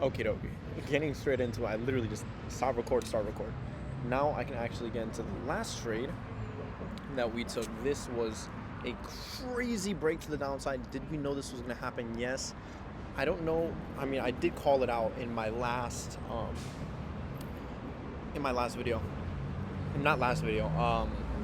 Okie dokie. Getting straight into it, I literally just stop record, start record. Now I can actually get into the last trade that we took. This was a crazy break to the downside. Did we know this was going to happen? Yes. I don't know. I mean, I did call it out in my last video. Not last video.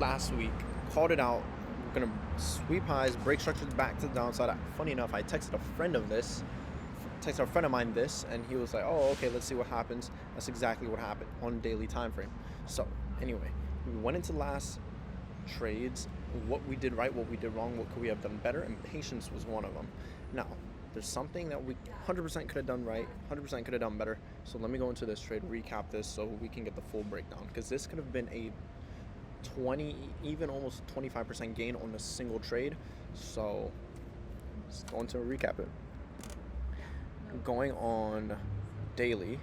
Last week, called it out. We're gonna sweep highs, break structures back to the downside. Funny enough, I texted a friend of mine this, and he was like, "Oh, okay, let's see what happens." That's exactly what happened on daily time frame. So anyway, we went into last trades, what we did right, what we did wrong, what could we have done better, and patience was one of them. Now, there's something that we 100% could have done right, 100% could have done better. So let me go into this trade, recap this so we can get the full breakdown, because this could have been a 20, even almost 25% gain on a single trade. So let's go into a recap it. Going on daily,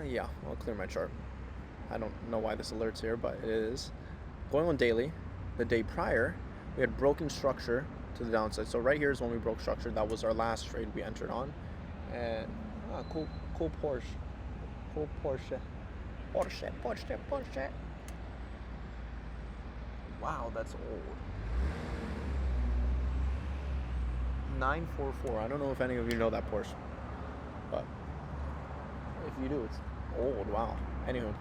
yeah, I'll clear my chart. I don't know why this alerts here, but it is. Going on daily, the day prior, we had broken structure to the downside. So right here is when we broke structure. That was our last trade we entered on. And cool Porsche. Cool Porsche. Porsche. Wow, that's old. 944. I don't know if any of you know that Porsche, but if you do, it's old. Wow. Anywho,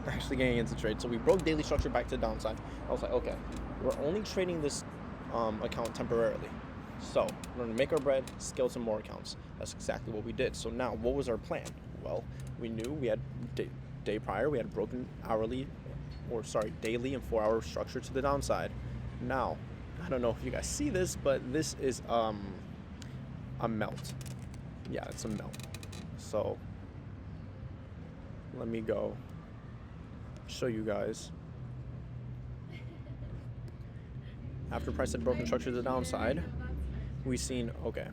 actually getting into trade. So we broke daily structure back to the downside. I was like, okay, we're only trading this account temporarily. So we're gonna make our bread, scale some more accounts. That's exactly what we did. So now, what was our plan? Well, we knew we had day prior, we had broken daily and 4-hour structure to the downside. Now, I don't know if you guys see this, but this is a melt. Yeah, it's a melt. So let me go show you guys. After price had broken structure to the downside, we seen, okay,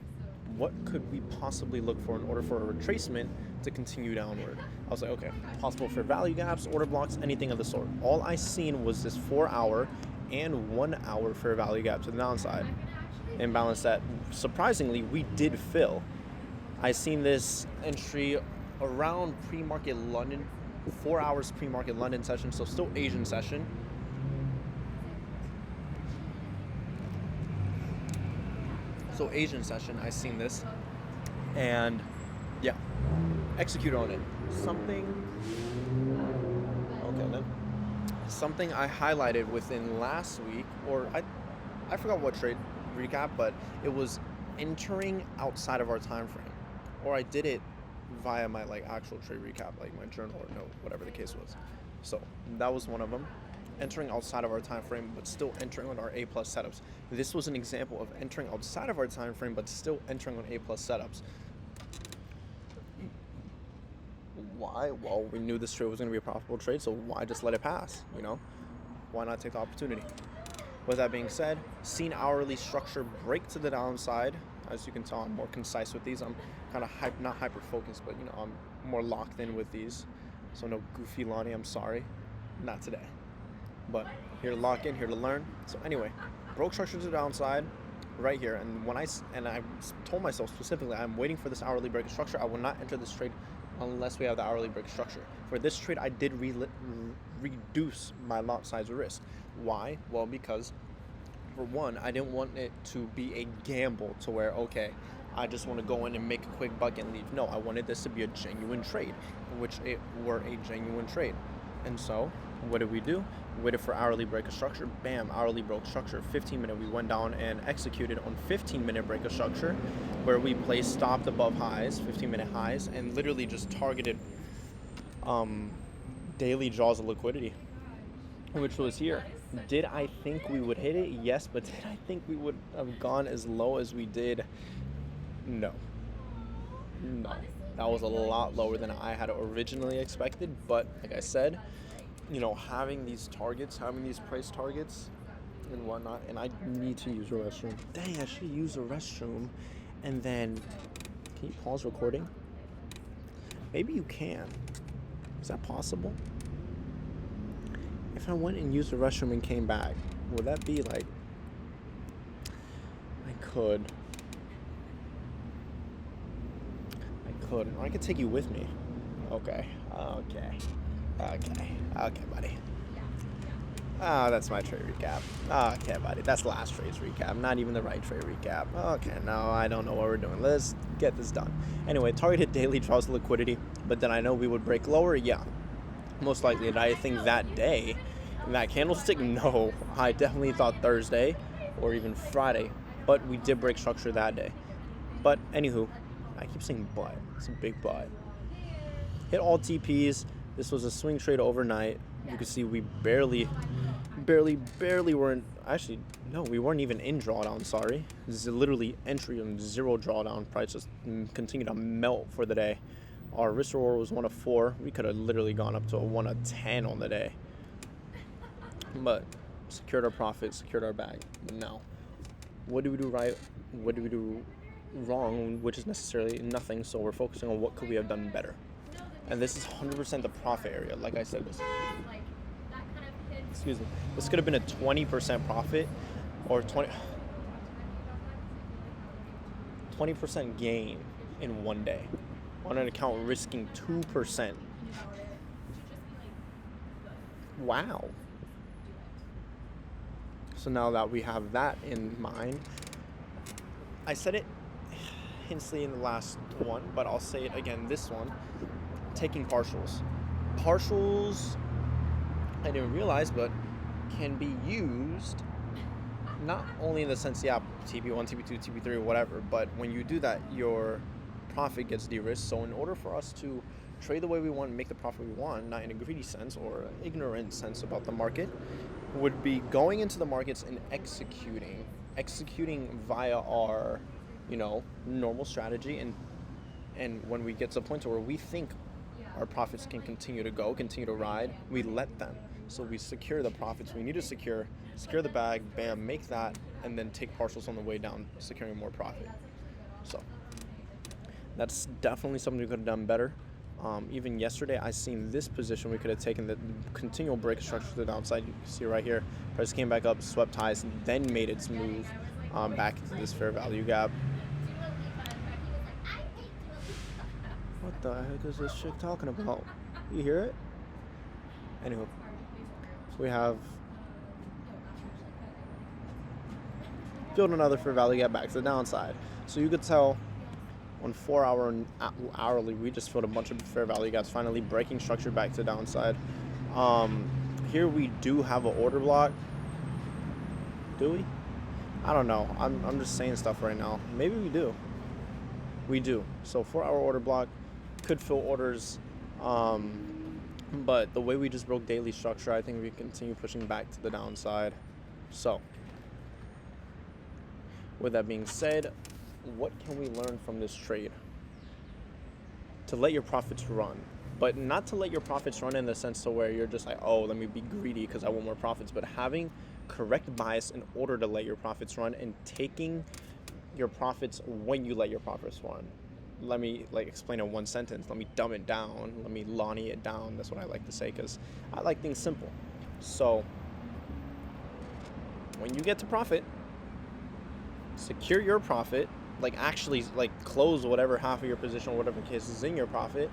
what could we possibly look for in order for a retracement to continue downward? I was like, okay, possible for value gaps, order blocks, anything of the sort. All I seen was this 4-hour and 1 hour fair value gap to the downside. Imbalance that, surprisingly, we did fill. I seen this entry around pre-market London, 4 hours pre-market London session, so still Asian session. So Asian session, I seen this, and yeah, execute on it. Something I highlighted within last week, or I forgot what trade recap, but it was entering outside of our time frame, or I did it via my actual trade recap, like my journal or note, whatever the case was. So that was one of them. Entering outside of our time frame, but still entering on our A+ setups. This was an example of entering outside of our time frame, but still entering on A+ setups. Why? Well, we knew this trade was going to be a profitable trade, so why just let it pass? Why not take the opportunity? With that being said, seen hourly structure break to the downside. As you can tell, I'm more concise with these. I'm kind of not hyper focused, but I'm more locked in with these. So no goofy Lonnie, I'm sorry, not today. But here to lock in, here to learn. So anyway, broke structure to the downside right here. And I told myself specifically, I'm waiting for this hourly break of structure. I will not enter this trade unless we have the hourly break structure. For this trade, I did reduce my lot size risk. Why? Well, because for one, I didn't want it to be a gamble to where, okay, I just want to go in and make a quick buck and leave. No, I wanted this to be a genuine trade, which it were a genuine trade. And so, what did we do? We waited for hourly break of structure. Bam, hourly broke structure. 15-minute, we went down and executed on 15-minute break of structure, where we placed stopped above highs, 15-minute highs, and literally just targeted daily jaws of liquidity, which was here. Did I think we would hit it? Yes, but did I think we would have gone as low as we did? No. That was a lot lower than I had originally expected, but like I said, having these targets, having these price targets and whatnot, and I need to use a restroom. Dang, I should use a restroom. And then, can you pause recording? Maybe you can. Is that possible? If I went and used the restroom and came back, would that be I could. could. Or I could take you with me. Okay. Okay, buddy. That's my trade recap. Okay, buddy. That's last trade's recap. Not even the right trade recap. Okay, no, I don't know what we're doing. Let's get this done. Anyway, targeted daily draws liquidity, but then I know we would break lower. Yeah, most likely. And I think that day, in that candlestick, no. I definitely thought Thursday or even Friday, but we did break structure that day. But anywho, I keep saying but. It's a big but. Hit all TPs. This was a swing trade overnight. You can see we barely weren't. Actually, no, we weren't even in drawdown. Sorry, this is literally entry and zero drawdown. Price just continued to melt for the day. Our risk reward was 1 of 4. We could have literally gone up to a 1 of 10 on the day, but secured our profit, secured our bag. Now, what do we do right? What do we do wrong? Which is necessarily nothing. So we're focusing on what could we have done better. And this is 100% the profit area. Like I said, this could have been a 20% profit or 20% gain in one day on an account risking 2%. Wow. So now that we have that in mind, I said it hintily in the last one, but I'll say it again this one. Taking partials. Partials, I didn't realize, but can be used not only in the sense, yeah, TP1, TP2, TP3, whatever, but when you do that, your profit gets de-risked. So in order for us to trade the way we want, make the profit we want, not in a greedy sense or an ignorant sense about the market, would be going into the markets and executing via our, normal strategy. And when we get to a point where we think our profits can continue to ride, we let them. So we secure the profits we need to secure the bag, bam, make that, and then take partials on the way down, securing more profit. So that's definitely something we could have done better. Even yesterday, I seen this position we could have taken the continual break structure to the downside. You can see right here, price came back up, swept highs, and then made its move back into this fair value gap. What the heck is this chick talking about? You hear it? Anywho, so we have filled another fair value gap back to the downside. So you could tell on 4-hour and hourly, we just filled a bunch of fair value gaps, finally breaking structure back to the downside. Here we do have an order block. Do we? I don't know. I'm just saying stuff right now. Maybe we do. We do. So 4-hour order block. Could fill orders, but the way we just broke daily structure, I think we continue pushing back to the downside. So with that being said, what can we learn from this trade? To let your profits run, but not to let your profits run in the sense to where you're just like, oh, let me be greedy because I want more profits, but having correct bias in order to let your profits run and taking your profits when you let your profits run. Let me explain in one sentence. Let me dumb it down. Let me Lonnie it down. That's what I like to say because I like things simple. So when you get to profit, secure your profit. Actually close whatever half of your position or whatever case is in your profit,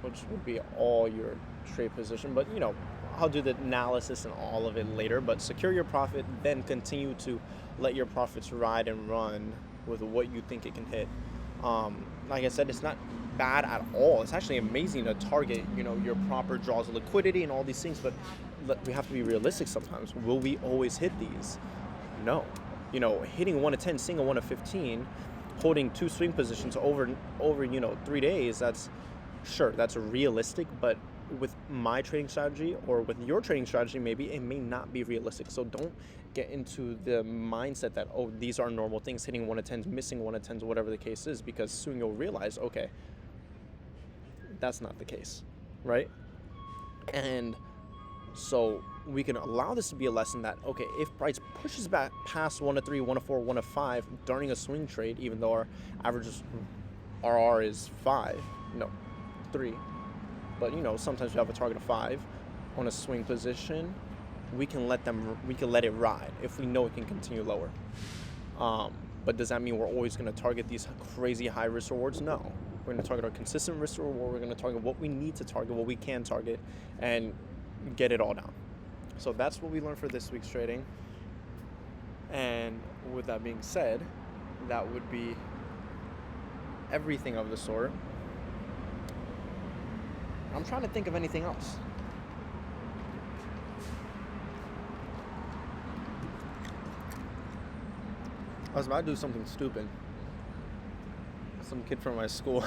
which would be all your trade position. But I'll do the analysis and all of it later. But secure your profit, then continue to let your profits ride and run with what you think it can hit. Like I said, it's not bad at all. It's actually amazing to target, your proper draws of liquidity and all these things, but we have to be realistic sometimes. Will we always hit these? No. Hitting 1 of 10, seeing a 1 of 15, holding 2 swing positions over 3 days, that's realistic, but with my trading strategy or with your trading strategy, maybe it may not be realistic. So don't get into the mindset that, oh, these are normal things, hitting 1 of 10s, missing 1 of 10s, whatever the case is, because soon you'll realize, okay, that's not the case, right? And so we can allow this to be a lesson that, okay, if price pushes back past 1 of 3, 1 of 4, 1 of 5 during a swing trade, even though our average RR is 3, but sometimes we have a target of 5 on a swing position, we can let it ride if we know it can continue lower. But does that mean we're always going to target these crazy high risk rewards? No, We're going to target our consistent risk to reward. We're going to target what we need to target, what we can target, and get it all down. So that's what we learned for this week's trading. And with that being said, that would be everything of the sort. I'm trying to think of anything else. I was about to do something stupid. Some kid from my school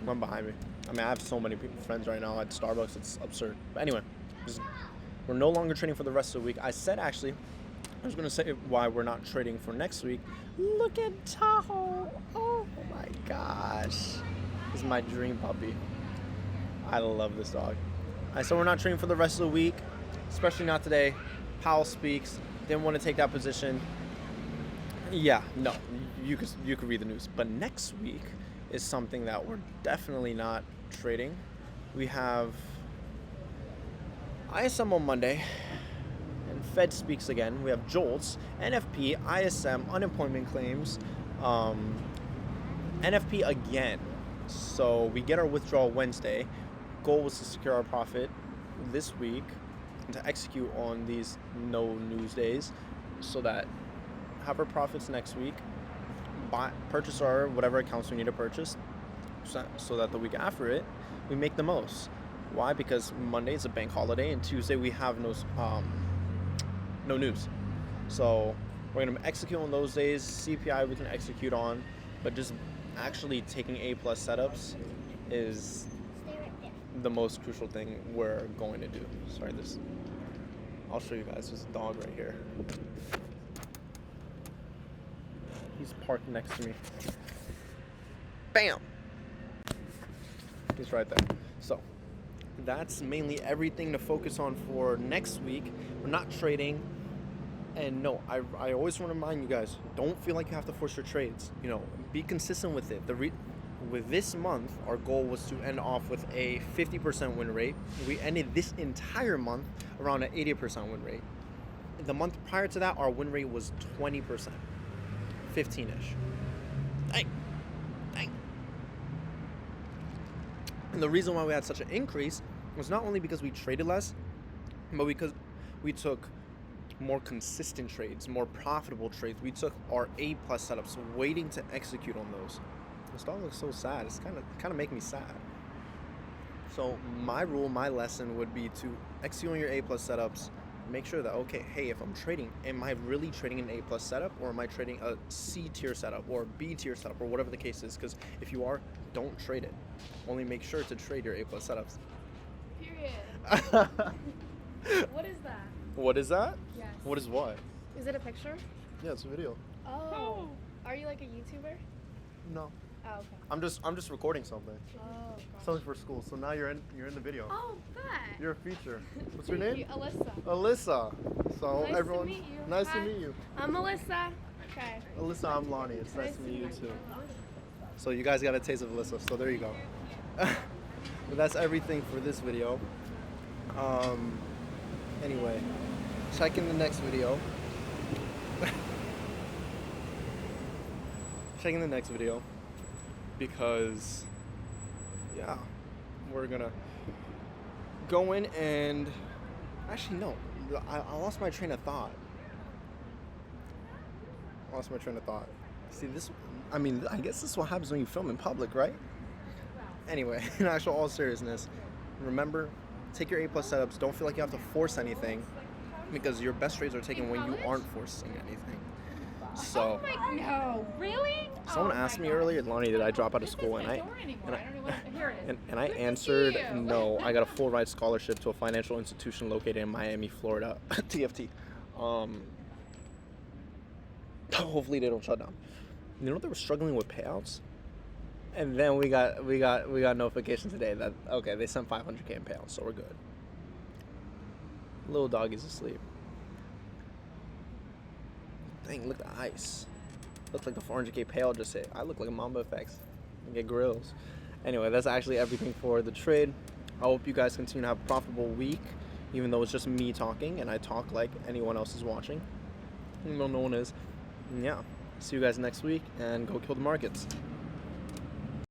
went behind me. I mean, I have so many friends right now at Starbucks, it's absurd. But anyway, we're no longer trading for the rest of the week. I said, actually, I was going to say why we're not trading for next week. Look at Tahoe. Oh my gosh. This is my dream puppy. I love this dog. I said we're not trading for the rest of the week, especially not today. Powell speaks. Didn't want to take that position. Yeah, no, you could read the news. But next week is something that we're definitely not trading. We have ISM on Monday, and Fed speaks again. We have JOLTS, NFP, ISM, unemployment claims, NFP again. So we get our withdrawal Wednesday. Goal was to secure our profit this week and to execute on these no news days so that have our profits next week, purchase our whatever accounts we need to purchase so that the week after it we make the most. Why? Because Monday is a bank holiday and Tuesday we have no news. So we're going to execute on those days. CPI we can execute on, but just actually taking A+ setups is the most crucial thing we're going to do. Sorry, I'll show you guys this dog right here. He's parked next to me. Bam! He's right there. So that's mainly everything to focus on for next week. We're not trading. And no, I always want to remind you guys, don't feel like you have to force your trades. You know, be consistent with it. With this month, our goal was to end off with a 50% win rate. We ended this entire month around an 80% win rate. The month prior to that, our win rate was 20%, 15-ish. Dang. And the reason why we had such an increase was not only because we traded less, but because we took more consistent trades, more profitable trades. We took our A+ setups, waiting to execute on those. This dog looks so sad. It's kind of making me sad. So my lesson would be to execute on your A+ setups. Make sure that, okay, hey, if I'm trading, am I really trading an A+ setup, or am I trading a C tier setup or B tier setup or whatever the case is? Because if you are, don't trade it. Only make sure to trade your A+ setups. Period. What is that? What is that? Yes. What is what? Is it a picture? Yeah, it's a video. Oh. Are you like a YouTuber? No. Oh, okay. I'm just recording something. Oh, gosh. Something for school. So now you're in the video. Oh, bet. You're a feature. What's your name? Thank you, Alyssa. Alyssa. So Nice everyone, to meet you. nice Hi. to meet you. I'm Alyssa. Okay. Alyssa, I'm Lonnie. It's nice to meet you too. So you guys got a taste of Alyssa. So there you go. But that's everything for this video. Anyway, check in the next video. Check in the next video. Because, yeah, we're gonna go in and actually no, I lost my train of thought. See, I guess this is what happens when you film in public, right? Anyway, in actual all seriousness, remember, take your A+ setups. Don't feel like you have to force anything, because your best trades are taken when you aren't forcing anything. So. Oh my, no, really? Someone asked me earlier, Lonnie, did I drop out of school? And I answered no. I got a full ride scholarship to a financial institution located in Miami, Florida. TFT. Hopefully they don't shut down. You know they were struggling with payouts, and then we got notification today that okay, they sent 500K in payouts, so we're good. Little doggy's asleep. Dang, look at the ice. Looks like the 400K payout just hit. I look like a Mamba Effects. I get grills. Anyway, that's actually everything for the trade. I hope you guys continue to have a profitable week, even though it's just me talking and I talk like anyone else is watching. Even though no one is. Yeah. See you guys next week, and go kill the markets.